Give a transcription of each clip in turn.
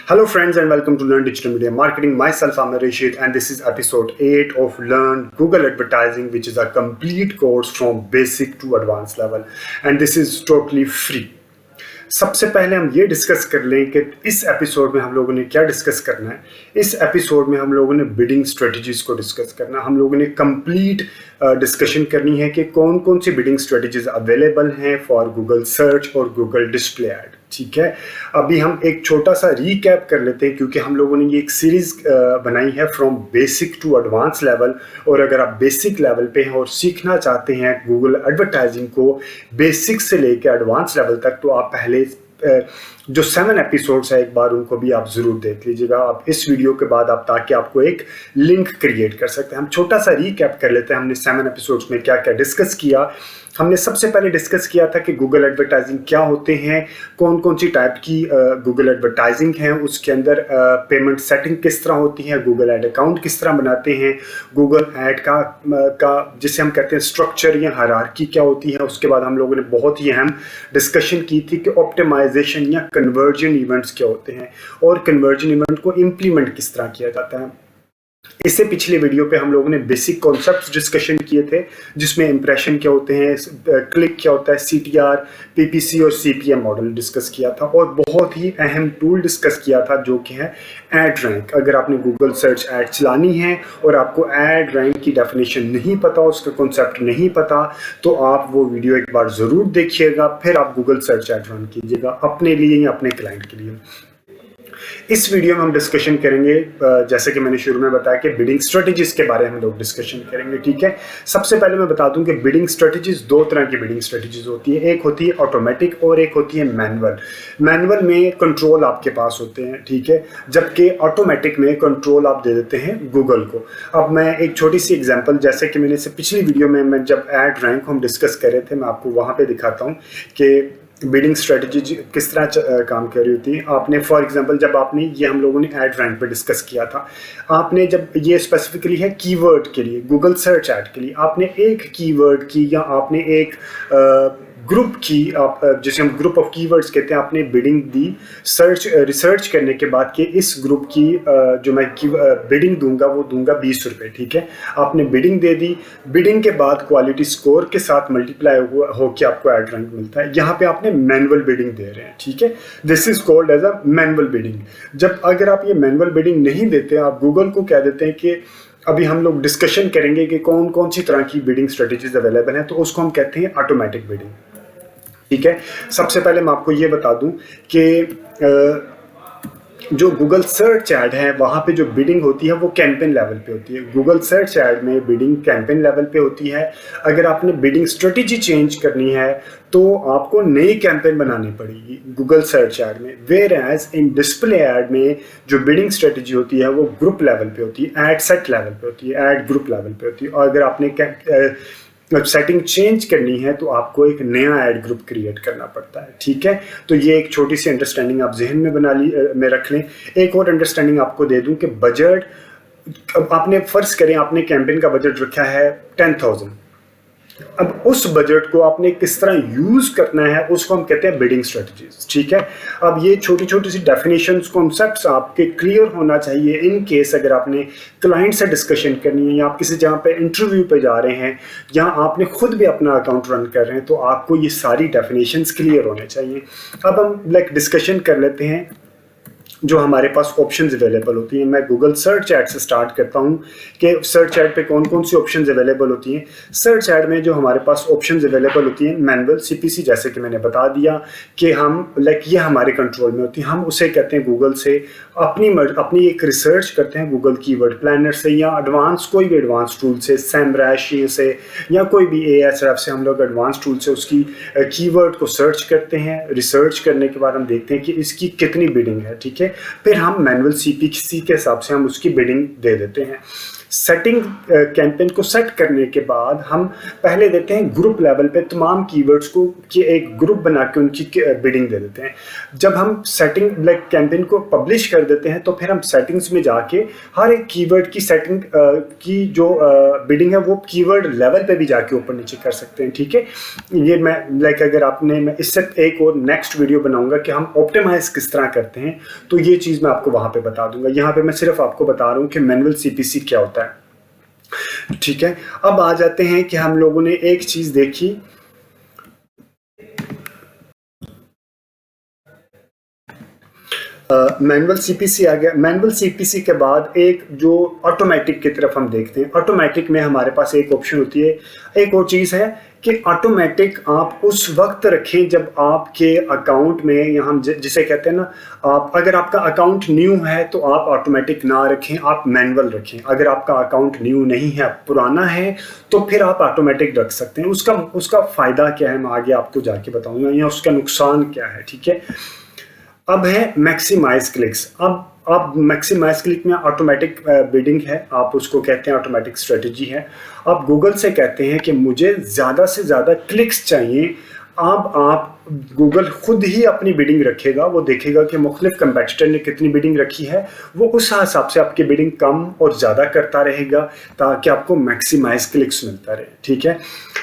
Hello, friends, and welcome to Learn Digital Media Marketing. Myself, Amir Rashid, and this is episode 8 of Learn Google Advertising, which is a complete course from basic to advanced level. And this is totally free. सबसे पहले हम ये discuss कर लें कि इस episode में हम लोगों ने क्या डिस्कस करना है। इस एपिसोड में हम लोगों ने बिडिंग स्ट्रेटजीज को डिस्कस करना है। हम लोगों ने कंप्लीट डिस्कशन करनी है कि कौन कौन सी बिडिंग स्ट्रेटजीज अवेलेबल हैं फॉर गूगल सर्च और गूगल डिस्प्ले ऐड। ठीक है, अभी हम एक छोटा सा रीकैप कर लेते हैं क्योंकि हम लोगों ने ये एक सीरीज बनाई है from basic to advance level. और अगर आप बेसिक लेवल पे हैं और सीखना चाहते हैं गूगल एडवर्टाइजिंग को बेसिक से लेकर एडवांस लेवल तक, तो आप पहले जो 7 एपिसोड्स है एक बार उनको भी आप जरूर देख लीजिएगा आप इस वीडियो के बाद, आप ताकि आपको एक लिंक क्रिएट कर सकते हैं। हम छोटा सा रीकैप कर लेते हैं हमने 7 एपिसोड्स में क्या क्या डिस्कस किया। हमने सबसे पहले डिस्कस किया था कि गूगल एडवर्टाइजिंग क्या होते हैं, कौन कौन सी टाइप की गूगल एडवर्टाइजिंग है, उसके अंदर पेमेंट सेटिंग किस तरह होती है, गूगल ऐड अकाउंट किस तरह बनाते हैं, गूगल ऐड का जिसे हम कहते हैं स्ट्रक्चर या हायरार्की क्या होती है। उसके बाद हम लोगों ने बहुत ही अहम डिस्कशन की थी कि ऑप्टिमाइजेशन या कन्वर्जन इवेंट्स क्या होते हैं और कन्वर्जन इवेंट को इम्प्लीमेंट किस तरह किया जाता है। इससे पिछले वीडियो पे हम लोगों ने बेसिक कॉन्सेप्ट्स डिस्कशन किए थे जिसमें इंप्रेशन क्या होते हैं, क्लिक क्या होता है, CTR, PPC और CPM मॉडल डिस्कस किया था और बहुत ही अहम टूल डिस्कस किया था जो कि है एड रैंक। अगर आपने गूगल सर्च ऐड चलानी है और आपको एड रैंक की डेफिनेशन नहीं पता, उसका कॉन्सेप्ट नहीं पता, तो आप वो वीडियो एक बार ज़रूर देखिएगा, फिर आप गूगल सर्च ऐड रन कीजिएगा अपने लिए या अपने क्लाइंट के लिए। इस वीडियो में हम डिस्कशन करेंगे जैसे कि मैंने शुरू में बताया कि बिडिंग स्ट्रेटजीज के बारे में हम लोग डिस्कशन करेंगे। ठीक है, सबसे पहले मैं बता दूं कि बिडिंग स्ट्रेटजीज 2 तरह की बिडिंग स्ट्रेटजीज होती है, एक होती है ऑटोमेटिक और एक होती है मैनुअल। मैनुअल में कंट्रोल आपके पास होते हैं, ठीक है, जबकि ऑटोमेटिक में कंट्रोल आप दे देते हैं गूगल को। अब मैं एक छोटी सी एग्जांपल, जैसे कि मैंने से पिछली वीडियो में मैं जब ऐड रैंक हम डिस्कस कर रहे थे, मैं आपको वहाँ पे दिखाता हूँ कि बिडिंग स्ट्रेटजी किस तरह काम कर रही होती है। आपने फॉर एग्जांपल जब आपने ये हम लोगों ने ऐड रैंक पे डिस्कस किया था, आपने जब ये स्पेसिफिकली है कीवर्ड के लिए, गूगल सर्च ऐड के लिए, आपने एक कीवर्ड की या आपने एक ग्रुप की, आप जिसे हम ग्रुप ऑफ कीवर्ड्स कहते हैं, आपने बिडिंग दी सर्च रिसर्च करने के बाद कि इस ग्रुप की जो मैं बिडिंग दूंगा वो दूंगा 20 रुपये। ठीक है, आपने बिडिंग दे दी, बिडिंग के बाद क्वालिटी स्कोर के साथ मल्टीप्लाई हो के आपको ऐड रैंक मिलता है। यहाँ पे आपने मैनुअल बिडिंग दे रहे हैं। ठीक है, this is called as a manual bidding. जब अगर आप ये मैनुअल बिडिंग नहीं देते, आप गूगल को कह देते हैं कि अभी हम लोग डिस्कशन करेंगे कि कौन कौन सी तरह की बिडिंग स्ट्रेटजीज अवेलेबल हैं, तो उसको हम कहते हैं ऑटोमेटिक बिडिंग। ठीक है, सबसे पहले मैं आपको ये बता दूं कि जो गूगल सर्च ऐड है वहाँ पे जो बिडिंग होती है वो कैंपेन लेवल पे होती है। गूगल सर्च ऐड में बिडिंग कैंपेन लेवल पे होती है। अगर आपने बिडिंग स्ट्रेटजी चेंज करनी है तो आपको नई कैंपेन बनानी पड़ेगी गूगल सर्च ऐड में। Whereas in display ad में जो बिडिंग स्ट्रेटजी होती है वो ग्रुप लेवल पे होती है, ऐड सेट लेवल पे होती है, ऐड ग्रुप लेवल पे होती है। और अगर आपने सेटिंग चेंज करनी है तो आपको एक नया ऐड ग्रुप क्रिएट करना पड़ता है। ठीक है, तो ये एक छोटी सी अंडरस्टैंडिंग आप जहन में रख लें। एक और अंडरस्टैंडिंग आपको दे दूं कि बजट, अब आपने फर्ज करें आपने कैंपेन का बजट रखा है 10,000। अब उस बजट को आपने किस तरह यूज करना है उसको हम कहते हैं बिडिंग स्ट्रेटजीज। ठीक है, अब ये छोटी छोटी सी डेफिनेशंस, कॉन्सेप्ट्स आपके क्लियर होना चाहिए इन केस अगर आपने क्लाइंट से डिस्कशन करनी है या आप किसी जगह पे इंटरव्यू पे जा रहे हैं या आपने खुद भी अपना अकाउंट रन कर रहे हैं, तो आपको ये सारी डेफिनेशंस क्लियर होने चाहिए। अब हम डिस्कशन कर लेते हैं जो हमारे पास ऑप्शंस अवेलेबल होती हैं। मैं गूगल सर्च ऐड से स्टार्ट करता हूं कि सर्च ऐड पे कौन कौन सी ऑप्शंस अवेलेबल होती हैं। सर्च ऐड में जो हमारे पास ऑप्शंस अवेलेबल होती हैं, मैनुअल CPC, जैसे कि मैंने बता दिया कि हम ये हमारे कंट्रोल में होती है। हम उसे कहते हैं गूगल से अपनी एक रिसर्च करते हैं गूगल कीवर्ड प्लानर से या एडवांस कोई भी एडवांस टूल से, SEMrush से या कोई भी Ahrefs से हम लोग एडवांस टूल से उसकी कीवर्ड को सर्च करते हैं। रिसर्च करने के बाद हम देखते हैं कि इसकी कितनी बिडिंग है। ठीक है, फिर हम मैनुअल CPC के हिसाब से हम उसकी बिडिंग दे देते हैं। सेटिंग कैंपेन को सेट करने के बाद हम पहले देते हैं ग्रुप लेवल पे तमाम कीवर्ड्स को कि एक ग्रुप बना के उनकी बिडिंग दे देते हैं। जब हम सेटिंग लाइक कैंपेन को पब्लिश कर देते हैं तो फिर हम सेटिंग्स में जाके हर एक कीवर्ड की सेटिंग की जो बिडिंग है वो कीवर्ड लेवल पे भी जाके ऊपर नीचे कर सकते हैं। ठीक है, ये मैं लाइक अगर आपने, मैं इससे एक और नेक्स्ट वीडियो बनाऊंगा कि हम ऑप्टिमाइज किस तरह करते हैं, तो ये चीज़ मैं आपको वहाँ पे बता दूंगा। यहाँ पे मैं सिर्फ आपको बता रहा हूँ कि मैनुअल सीपीसी क्या होता है। ठीक है, अब आ जाते हैं कि हम लोगों ने एक चीज़ देखी, मैनुअल सीपीसी आ गया। मैनुअल सीपीसी के बाद एक जो ऑटोमेटिक की तरफ हम देखते हैं, ऑटोमेटिक में हमारे पास एक ऑप्शन होती है, एक और चीज़ है कि ऑटोमेटिक आप उस वक्त रखें जब आपके अकाउंट में, या हम जिसे कहते हैं ना, आप अगर आपका अकाउंट न्यू है तो आप ऑटोमेटिक ना रखें, आप मैनुअल रखें। अगर आपका अकाउंट न्यू नहीं है, पुराना है, तो फिर आप ऑटोमेटिक रख सकते हैं। उसका फ़ायदा क्या है मैं आगे आपको जाके बताऊंगा, या उसका नुकसान क्या है। ठीक है, अब है मैक्सिमाइज क्लिक्स। अब मैक्सिमाइज क्लिक में ऑटोमेटिक बिडिंग है, आप उसको कहते हैं ऑटोमेटिक स्ट्रेटजी है। आप गूगल से कहते हैं कि मुझे ज़्यादा से ज़्यादा क्लिक्स चाहिए। अब आप गूगल खुद ही अपनी बिडिंग रखेगा, वो देखेगा कि मुख्तलिफ कंपेटिटर ने कितनी बिडिंग रखी है, वो उस हिसाब से आपकी बिडिंग कम और ज़्यादा करता रहेगा ताकि आपको मैक्सिमाइज क्लिक्स मिलता रहे। ठीक है,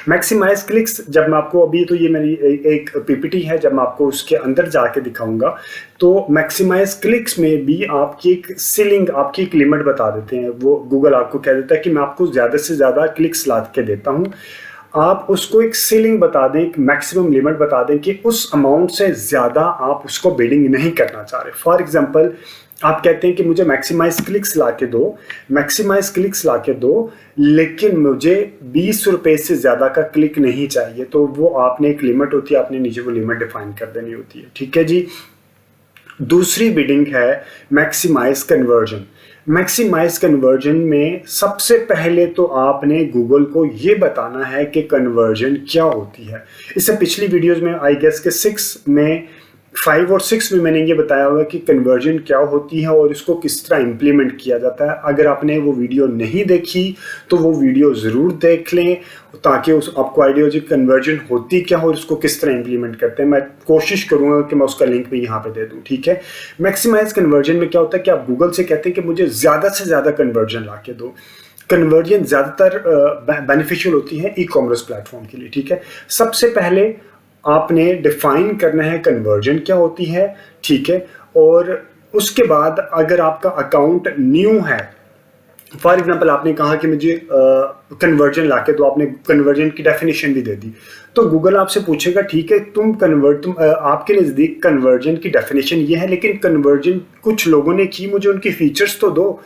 मैक्सिमाइज क्लिक्स जब मैं आपको, अभी तो ये मेरी एक पीपीटी है, जब मैं आपको उसके अंदर जाके दिखाऊंगा तो मैक्सिमाइज क्लिक्स में भी आपकी एक सीलिंग, आपकी एक लिमिट बता देते हैं। वो गूगल आपको कह देता है कि मैं आपको ज़्यादा से ज़्यादा क्लिक्स ला के देता हूँ, आप उसको एक सीलिंग बता दें, एक मैक्सिमम लिमिट बता दें कि उस अमाउंट से ज़्यादा आप उसको बिडिंग नहीं करना चाह रहे। फॉर एग्जांपल आप कहते हैं कि मुझे मैक्सिमाइज क्लिक्स ला के दो, मैक्सिमाइज क्लिक्स ला के दो, लेकिन मुझे 20 रुपये से ज़्यादा का क्लिक नहीं चाहिए, तो वो आपने एक लिमिट होती है, आपने नीचे वो लिमिट डिफाइन कर देनी होती है। ठीक है जी। दूसरी बिडिंग है मैक्सिमाइज कन्वर्जन। मैक्सिमाइज कन्वर्जन में सबसे पहले तो आपने गूगल को ये बताना है कि कन्वर्जन क्या होती है। इससे पिछली वीडियोस में आई गेस के 5 और 6 में मैंने ये बताया हुआ कि कन्वर्जन क्या होती है और इसको किस तरह इम्प्लीमेंट किया जाता है। अगर आपने वो वीडियो नहीं देखी तो वो वीडियो ज़रूर देख लें ताकि उस आपको आइडिया हो कि कन्वर्जन होती क्या और इसको किस तरह इम्प्लीमेंट करते हैं। मैं कोशिश करूँगा कि मैं उसका लिंक भी यहाँ पे दे दूँ। ठीक है, मैक्सिमाइज कन्वर्जन में क्या होता है कि आप गूगल से कहते हैं कि मुझे ज़्यादा से ज़्यादा कन्वर्जन ला के दो। कन्वर्जन ज़्यादातर बेनिफिशियल होती है ई कॉमर्स प्लेटफॉर्म के लिए। ठीक है, सबसे पहले आपने डिफाइन करना है कन्वर्जन क्या होती है। ठीक है, और उसके बाद अगर आपका अकाउंट न्यू है, फॉर एग्जांपल आपने कहा कि मुझे कन्वर्जन लाके, तो आपने कन्वर्जन की डेफिनेशन भी दे दी, तो गूगल आपसे पूछेगा ठीक है तुम आपके नज़दीक कन्वर्जन की डेफिनेशन ये है, लेकिन कन्वर्जन कुछ लोगों ने की, मुझे उनकी फीचर्स तो दो।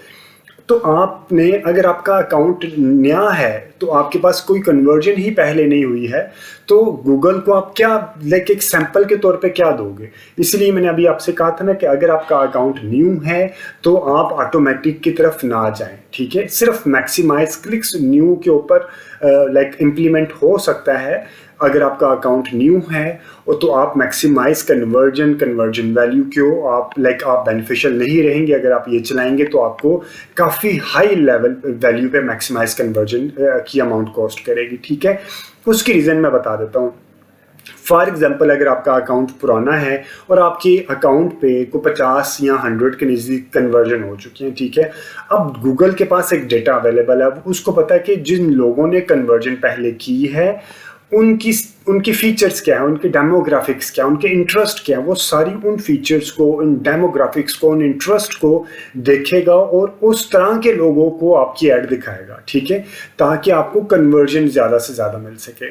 तो आपने, अगर आपका अकाउंट नया है तो आपके पास कोई कन्वर्जन ही पहले नहीं हुई है, तो गूगल को आप क्या लाइक एक सैंपल के तौर पे क्या दोगे। इसलिए मैंने अभी आपसे कहा था ना कि अगर आपका अकाउंट न्यू है तो आप ऑटोमेटिक की तरफ ना जाएं। ठीक है, सिर्फ मैक्सिमाइज क्लिक्स न्यू के ऊपर लाइक इम्प्लीमेंट हो सकता है। अगर आपका अकाउंट न्यू है तो आप मैक्सिमाइज कन्वर्जन वैल्यू क्यों आप आप बेनिफिशियल नहीं रहेंगे। अगर आप ये चलाएंगे तो आपको काफ़ी हाई लेवल वैल्यू पे मैक्सिमाइज कन्वर्जन की अमाउंट कॉस्ट करेगी। ठीक है, उसकी रीज़न मैं बता देता हूँ। फॉर एग्जाम्पल अगर आपका अकाउंट पुराना है और आपके अकाउंट पे को 50 या 100 के नज़दीक कन्वर्जन हो चुकी हैं। ठीक है, अब गूगल के पास एक डेटा अवेलेबल है, उसको पता है कि जिन लोगों ने कन्वर्जन पहले की है उनकी फीचर्स क्या है, उनके डेमोग्राफिक्स क्या है, उनके इंटरेस्ट क्या है, वो सारी उन फीचर्स को, उन डेमोग्राफिक्स को, उन इंटरेस्ट को देखेगा और उस तरह के लोगों को आपकी ऐड दिखाएगा। ठीक है, ताकि आपको कन्वर्जन ज़्यादा से ज़्यादा मिल सके।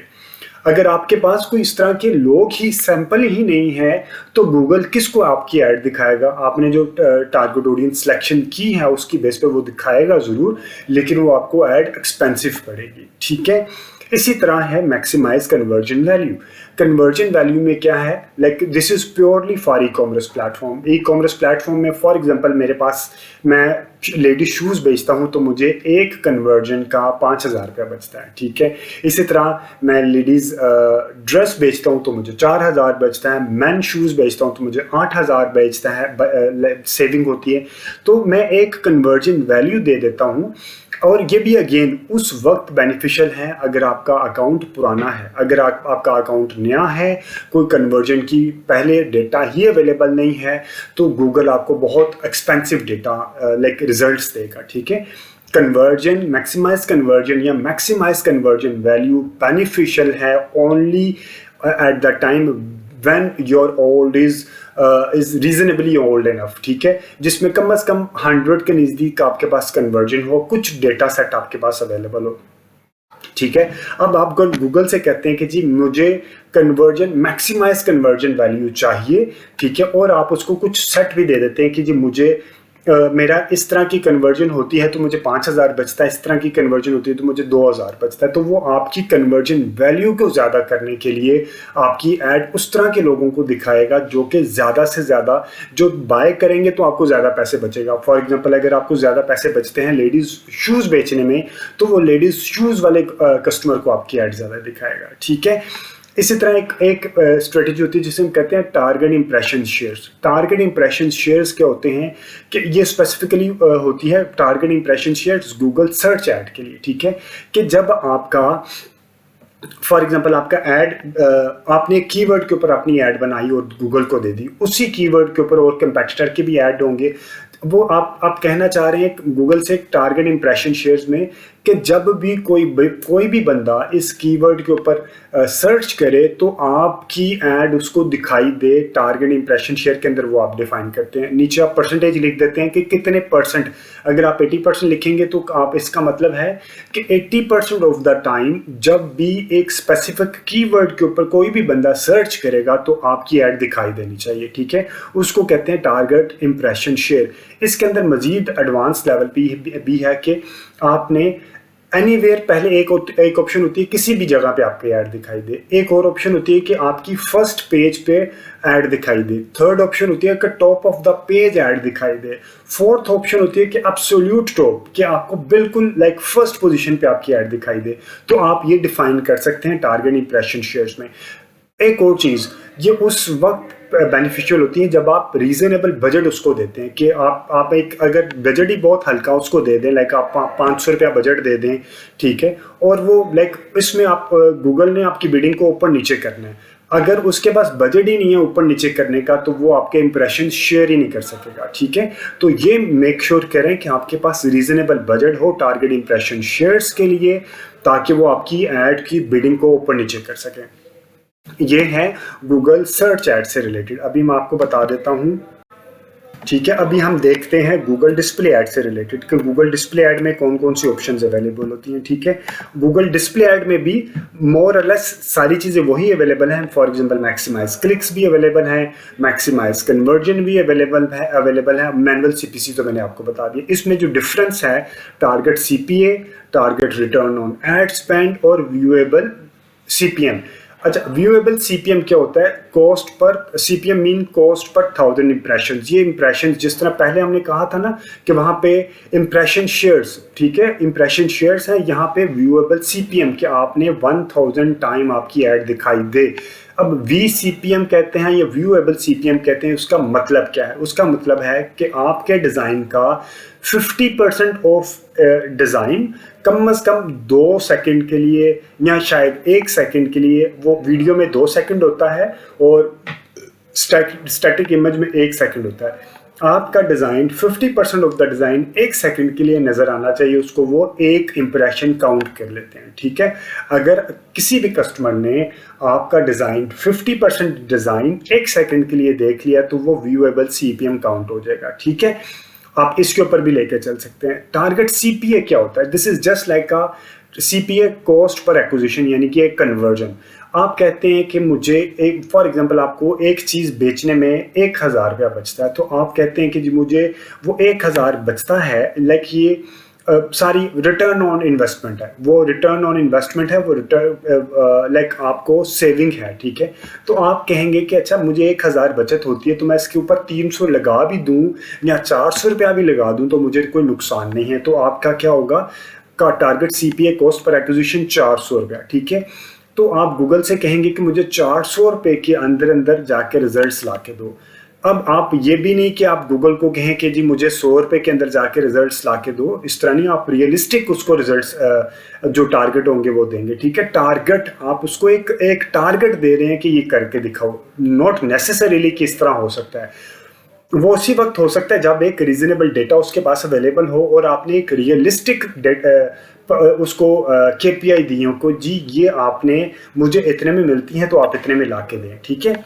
अगर आपके पास कोई इस तरह के लोग ही, सैंपल ही नहीं है, तो गूगल किसको आपकी ऐड दिखाएगा। आपने जो टारगेट ऑडियंस सिलेक्शन की है उसकी बेस पे वो दिखाएगा ज़रूर, लेकिन वो आपको ऐड एक्सपेंसिव पड़ेगी। ठीक है, इसी तरह है maximize conversion value. Conversion value में क्या है, like this is purely for e commerce platform. E commerce platform में फॉर एग्जांपल मेरे पास, मैं लेडीज शूज़ बेचता हूँ तो मुझे एक कन्वर्जन का 5,000 रुपया बचता है। ठीक है, इसी तरह मैं लेडीज़ ड्रेस बेचता हूँ तो मुझे 4,000 बचता है, मैन शूज़ बेचता हूँ तो मुझे 8,000 बेचता है, सेविंग होती है। तो मैं एक कन्वर्जन वैल्यू दे देता हूँ और ये भी अगेन उस वक्त बेनिफिशियल है अगर आपका अकाउंट पुराना है। अगर आपका अकाउंट नया है, कोई कन्वर्जन की पहले डेटा ही अवेलेबल नहीं है, तो गूगल आपको बहुत एक्सपेंसिव डेटा लाइक रिजल्ट्स देगा। ठीक है, कन्वर्जन, मैक्सिमाइज कन्वर्जन या मैक्सिमाइज कन्वर्जन वैल्यू बेनिफिशियल है only at the time when your old is reasonably old enough. ठीक है, जिसमें कम से कम 100 के नज़दीक आपके पास कन्वर्जन हो, कुछ डेटा सेट आपके पास अवेलेबल हो। ठीक है, अब आप गूगल से कहते हैं कि जी मुझे कन्वर्जन, मैक्सिमाइज कन्वर्जन वैल्यू चाहिए। ठीक है, और आप उसको कुछ सेट भी दे देते हैं कि जी मुझे मेरा इस तरह की कन्वर्जन होती है तो मुझे 5000 बचता है, इस तरह की कन्वर्जन होती है तो मुझे 2000 बचता है। तो वो आपकी कन्वर्जन वैल्यू को ज़्यादा करने के लिए आपकी ऐड उस तरह के लोगों को दिखाएगा जो कि ज़्यादा से ज़्यादा जो बाय करेंगे, तो आपको ज़्यादा पैसे बचेगा। फॉर एग्जांपल, अगर आपको ज़्यादा पैसे बचते हैं लेडीज़ शूज़ बेचने में, तो वो लेडीज़ शूज़ वाले कस्टमर को आपकी ऐड ज़्यादा दिखाएगा। ठीक है, इसी तरह एक स्ट्रेटेजी होती है जिसे हम कहते हैं target impression shares. Target impression shares क्या होते हैं कि ये स्पेसिफिकली होती है target impression shares Google search add के लिए। ठीक है, कि जब आपका फॉर एग्जांपल आपका ऐड, आपने एक कीवर्ड के ऊपर अपनी ऐड बनाई और गूगल को दे दी, उसी कीवर्ड के ऊपर और कंपेटिटर के भी ऐड होंगे, वो आप कहना चाह रहे हैं गूगल से टारगेट इंप्रेशन शेयर्स में कि जब भी कोई भी बंदा इस कीवर्ड के ऊपर सर्च करे तो आपकी ऐड उसको दिखाई दे टारगेट इंप्रेशन शेयर के अंदर। वो आप डिफाइन करते हैं, नीचे आप परसेंटेज लिख देते हैं कि कितने परसेंट। अगर आप 80% लिखेंगे तो आप, इसका मतलब है कि 80% ऑफ द टाइम जब भी एक स्पेसिफिक कीवर्ड के ऊपर कोई भी बंदा सर्च करेगा तो आपकी ऐड दिखाई देनी चाहिए। ठीक है, उसको कहते हैं टारगेट इंप्रेशन शेयर। इसके अंदर मजीद एडवांस लेवल भी है कि आपने एनीवेयर, पहले एक ऑप्शन होती है किसी भी जगह पे आपकी ऐड दिखाई दे, एक और ऑप्शन होती है कि आपकी फर्स्ट पेज पे ऐड दिखाई दे, थर्ड ऑप्शन होती है कि top of the page add दिखाई दे, फोर्थ ऑप्शन होती है कि एब्सोल्यूट टॉप, कि आपको बिल्कुल लाइक फर्स्ट पोजीशन पे आपकी ऐड दिखाई दे। तो आप ये डिफाइन कर सकते हैं टारगेट इंप्रेशन शेयर्स में। एक और चीज़, ये उस वक्त बेनिफिशियल होती है जब आप रीजनेबल बजट उसको देते हैं कि आप एक, अगर बजट ही बहुत हल्का उसको दे दें, लाइक आप 500 रुपया बजट दे दें। ठीक है, और वो लाइक इसमें आप गूगल ने आपकी बिडिंग को ऊपर नीचे करना है, अगर उसके पास बजट ही नहीं है ऊपर नीचे करने का तो वो आपके इंप्रेशन शेयर ही नहीं कर सकेगा। ठीक है, तो ये मेक श्योर करें कि आपके पास रीजनेबल बजट हो टारगेट इंप्रेशन शेयर्स के लिए, ताकि वो आपकी ऐड की बिडिंग को ऊपर नीचे कर सकें। ये है गूगल सर्च ऐड से रिलेटेड। अभी मैं आपको बता देता हूँ। ठीक है, अभी हम देखते हैं गूगल डिस्प्ले ऐड से रिलेटेड कि गूगल डिस्प्ले ऐड में कौन कौन सी ऑप्शंस अवेलेबल होती हैं। ठीक है, गूगल डिस्प्ले ऐड में भी मोर और लेस सारी चीज़ें वही अवेलेबल हैं। फॉर एग्जांपल मैक्सिमाइज क्लिक्स भी अवेलेबल है, मैक्सिमाइज कन्वर्जन भी अवेलेबल है, मैनुअल सीपीसी तो मैंने आपको बता दिया। इसमें जो डिफरेंस है, target CPA, target return on ad spend और व्यूएबल सीपीएम। अच्छा, व्यूएबल सीपीएम क्या होता है? Cost per, CPM mean cost per 1000 impressions. ये इंप्रेशंस जिस तरह पहले हमने कहा था ना कि वहाँ पे इंप्रेशन शेयर्स, ठीक है, इंप्रेशन शेयर्स हैं, यहाँ पे व्यूएबल सीपीएम कि आपने 1000 टाइम आपकी ऐड दिखाई दे। अब VCPM कहते हैं या व्यूएबल CPM कहते हैं, उसका मतलब क्या है? उसका मतलब है कि आपके डिज़ाइन का 50% ऑफ डिज़ाइन कम से कम 2 सेकंड के लिए या शायद 1 सेकंड के लिए, वो वीडियो में 2 सेकंड होता है और स्टैटिक इमेज में 1 सेकंड होता है। आपका design 50% of the design 1 second के लिए नज़र आना चाहिए, उसको वो एक इंप्रेशन काउंट कर लेते हैं। ठीक है, अगर किसी भी कस्टमर ने आपका डिज़ाइन 50% डिज़ाइन 1 सेकंड के लिए देख लिया तो वो व्यूएबल CPM काउंट हो जाएगा। ठीक है, आप इसके ऊपर भी लेकर चल सकते हैं। टारगेट CPA क्या होता है? This is just like a CPA, cost per acquisition, यानी कि एक कन्वर्जन। आप कहते हैं कि मुझे एक, फॉर एग्जांपल, आपको एक चीज़ बेचने में 1000 रुपया बचता है, तो आप कहते हैं कि जी मुझे वो 1000 बचता है, लाइक ये सारी रिटर्न ऑन इन्वेस्टमेंट है, वो रिटर्न ऑन इन्वेस्टमेंट है, वो रिटर्न लाइक आपको सेविंग है। ठीक है, तो आप कहेंगे कि अच्छा मुझे 1000 बचत होती है तो मैं इसके ऊपर 300 लगा भी दूं या 400 रुपया भी लगा दूं तो मुझे कोई नुकसान नहीं है। तो आपका क्या होगा? का target CPA, cost per acquisition, 400 रुपया। ठीक है, तो आप गूगल से कहेंगे कि मुझे 400 रुपये के अंदर अंदर जाके रिजल्ट्स ला के दो। अब आप ये भी नहीं कि आप गूगल को कहें कि जी मुझे 100 रुपए के अंदर जाके रिजल्ट्स ला के दो, इस तरह नहीं, आप रियलिस्टिक उसको रिजल्ट्स जो टारगेट होंगे वो देंगे, ठीक है। टारगेट आप उसको एक टारगेट दे रहे हैं कि ये करके दिखाओ, नॉट नेसेसरीली कि इस तरह हो सकता है। वो उसी वक्त हो सकता है जब एक रीजनेबल डेटा उसके पास अवेलेबल हो और आपने एक रियलिस्टिक उसको केपीआई दी हो को जी ये आपने मुझे इतने में मिलती हैं तो आप इतने में ला के दें, ठीक है।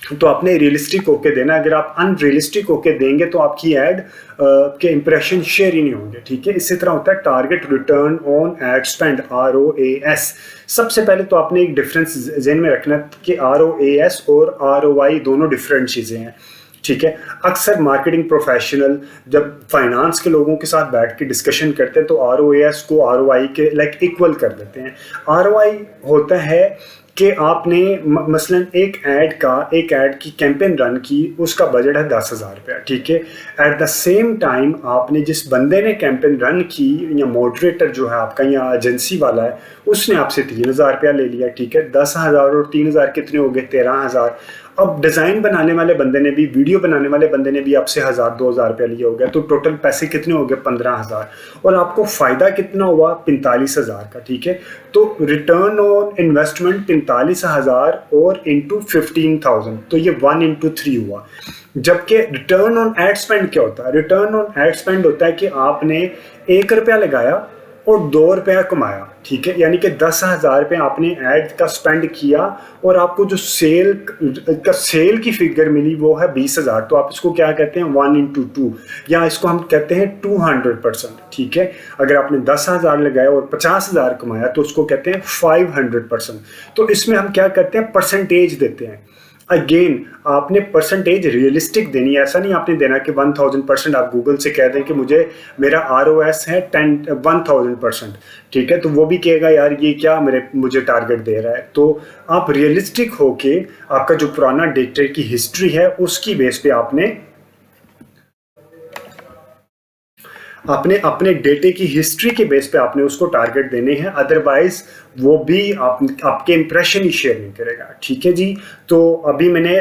तो आपने रियलिस्टिक होके देना, अगर आप अनरियलिस्टिक होके देंगे तो आपकी एड के इंप्रेशन शेयर ही नहीं होंगे, ठीक है। इसी तरह होता है target return on ad spend, ROAS। सबसे पहले तो आपने एक डिफरेंस ज़हन में रखना कि ROAS और ROI दोनों डिफरेंट चीज़ें हैं, ठीक है। अक्सर मार्केटिंग प्रोफेशनल जब फाइनेंस के लोगों के साथ बैठ के डिस्कशन करते हैं तो ROAS को ROI के लाइक इक्वल कर देते हैं। ROI होता है कि आपने मसलन एक ऐड की कैंपेन रन की, उसका बजट है 10,000 रुपया, ठीक है। एट द सेम टाइम आपने जिस बंदे ने कैंपेन रन की या मॉडरेटर जो है आपका या एजेंसी वाला है, उसने आपसे 3,000 रुपया ले लिया, ठीक है। 10,000 और 3,000 कितने हो गए? 13,000। अब डिज़ाइन बनाने वाले बंदे ने भी, वीडियो बनाने वाले बंदे ने भी आपसे 1,000-2,000 रुपया लिया हो गया, तो टोटल पैसे कितने हो गए? 15,000। और आपको फ़ायदा कितना हुआ? 45,000 का, ठीक है। तो रिटर्न ऑन इन्वेस्टमेंट 45,000 और इंटू 15,000, तो ये 1/3 हुआ। जबकि रिटर्न ऑन एड स्पेंड क्या होता है? रिटर्न ऑन एड स्पेंड होता है कि आपने 1 रुपया लगाया और 2 रुपया कमाया, ठीक है। यानी कि 10,000 रुपये आपने ऐड का स्पेंड किया और आपको जो सेल की फिगर मिली वो है 20,000, तो आप इसको क्या कहते हैं? 1/2, या इसको हम कहते हैं 200%, ठीक है। अगर आपने 10,000 लगाया और 50,000 कमाया तो उसको कहते हैं 500%। तो इसमें हम क्या करते हैं? परसेंटेज देते हैं। अगेन आपने परसेंटेज रियलिस्टिक देनी है, ऐसा नहीं आपने देना कि 1000%। आप गूगल से कह दें कि मेरा ROS है 1000%, ठीक है, तो वो भी कहेगा यार ये क्या मुझे टारगेट दे रहा है। तो आप रियलिस्टिक होके आपका जो पुराना डेटा की हिस्ट्री है उसकी बेस पे आपने अपने डेटे की हिस्ट्री के बेस पे आपने उसको टारगेट देने हैं, अदरवाइज वो भी आपके इंप्रेशन ही शेयर नहीं करेगा, ठीक है जी। तो अभी मैंने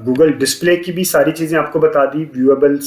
गूगल डिस्प्ले की भी सारी चीज़ें आपको बता दी, व्यूएबल,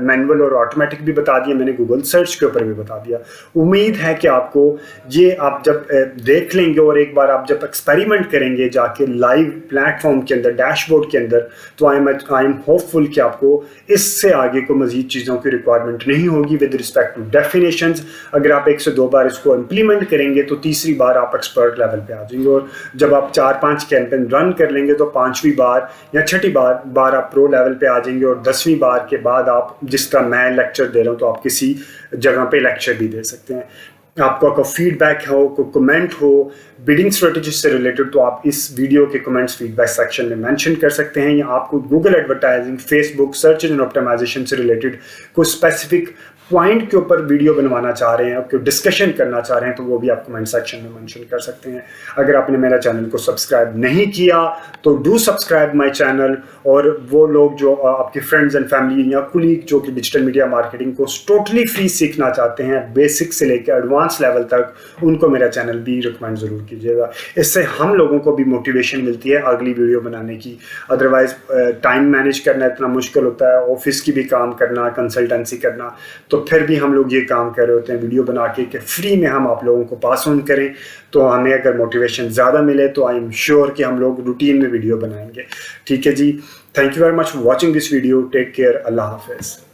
मैनुअल और ऑटोमेटिक भी बता दिया मैंने, गूगल सर्च के ऊपर भी बता दिया। उम्मीद है कि आपको ये आप जब देख लेंगे और एक बार आप जब एक्सपेरिमेंट करेंगे जाके लाइव प्लेटफॉर्म के अंदर, डैशबोर्ड के अंदर, तो आई एम होपफुल कि आपको इससे आगे को मजीद चीज़ों की रिक्वायरमेंट नहीं होगी विद रिस्पेक्ट टू डेफिनेशंस। अगर आप 1 से 2 बार इसको इम्प्लीमेंट करेंगे तो तीसरी बार आप एक्सपर्ट लेवल पे आ जाएंगे, और जब आप 4-5 कैंपेन रन कर लेंगे तो 5वीं बार या 6ठी बार आप प्रो लेवल पे आ जाएंगे, और 10वीं बार के बाद आप, जिस तरह मैं लेक्चर दे रहा हूँ, तो आप किसी जगह पे लेक्चर भी दे सकते हैं। आपका कोई फीडबैक हो, कोई कमेंट हो बिडिंग स्ट्रेटजी से रिलेटेड, तो आप इस वीडियो के कमेंट्स फीडबैक सेक्शन में मेंशन कर सकते हैं, या आपको Google advertising, Facebook search engine optimization से रिलेटेड कोई स्पेसिफिक पॉइंट के ऊपर वीडियो बनवाना चाह रहे हैं, कोई डिस्कशन करना चाह रहे हैं, तो वो भी आप कमेंट सेक्शन में मेंशन कर सकते हैं। अगर आपने मेरा चैनल को सब्सक्राइब नहीं किया तो डू सब्सक्राइब माय चैनल, और वो लोग जो आपके फ्रेंड्स एंड फैमिली या कुलीग जो कि डिजिटल मीडिया मार्केटिंग को टोटली फ्री सीखना चाहते हैं, बेसिक से लेकर एडवांस लेवल तक, उनको मेरा चैनल भी रिकमेंड ज़रूर कीजिएगा। इससे हम लोगों को भी मोटिवेशन मिलती है अगली वीडियो बनाने की। अदरवाइज टाइम मैनेज करना इतना मुश्किल होता है, ऑफिस की भी काम करना, कंसल्टेंसी करना, तो फिर भी हम लोग ये काम कर रहे होते हैं वीडियो बना के कि फ्री में हम आप लोगों को पास ऑन करें। तो हमें अगर मोटिवेशन ज़्यादा मिले तो आई एम श्योर कि हम लोग रूटीन में वीडियो बनाएंगे, ठीक है जी। Thank you very much for watching this video. Take care. अल्लाह हाफिज़।